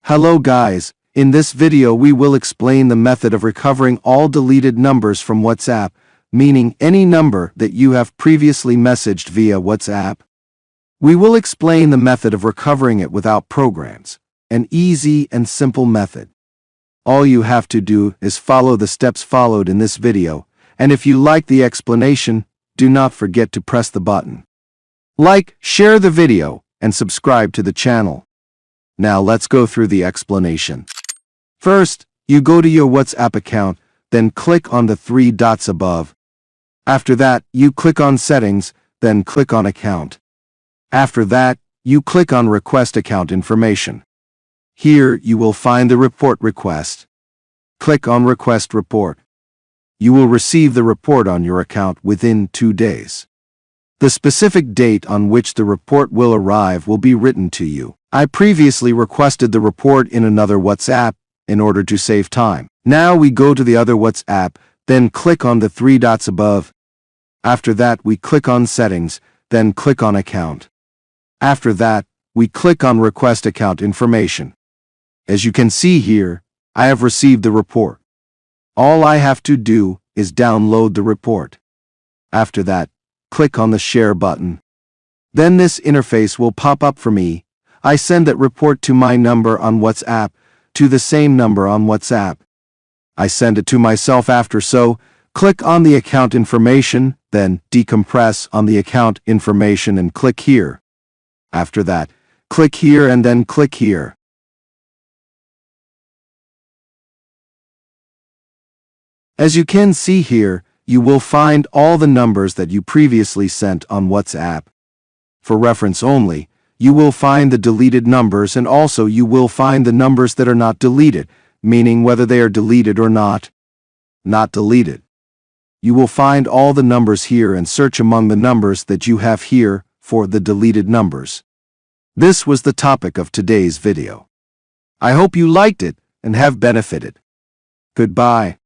Hello guys, in this video we will explain the method of recovering all deleted numbers from WhatsApp, meaning any number that you have previously messaged via WhatsApp. We will explain the method of recovering it without programs, an easy and simple method. All you have to do is follow the steps followed in this video, and if you like the explanation, do not forget to press the button. Like, share the video, and subscribe to the channel. Now let's go through the explanation. First, you go to your WhatsApp account, then click on the three dots above. After that, you click on Settings, then click on Account. After that, you click on Request Account Information. Here, you will find the report request. Click on Request Report. You will receive the report on your account within 2 days. The specific date on which the report will arrive will be written to you. I previously requested the report in another WhatsApp in order to save time. Now we go to the other WhatsApp, then click on the three dots above. After that, we click on Settings, then click on Account. After that, we click on Request Account Information. As you can see here, I have received the report. All I have to do is download the report. After that, click on the Share button. Then this interface will pop up for me. I send that report to my number on WhatsApp, to the same number on WhatsApp. I send it to myself after, so click on the account information, then decompress on the account information and click here. After that, click here and then click here. As you can see here, you will find all the numbers that you previously sent on WhatsApp. For reference only, you will find the deleted numbers, and also you will find the numbers that are not deleted, meaning whether they are deleted or not. Not deleted. You will find all the numbers here and search among the numbers that you have here for the deleted numbers. This was the topic of today's video. I hope you liked it and have benefited. Goodbye.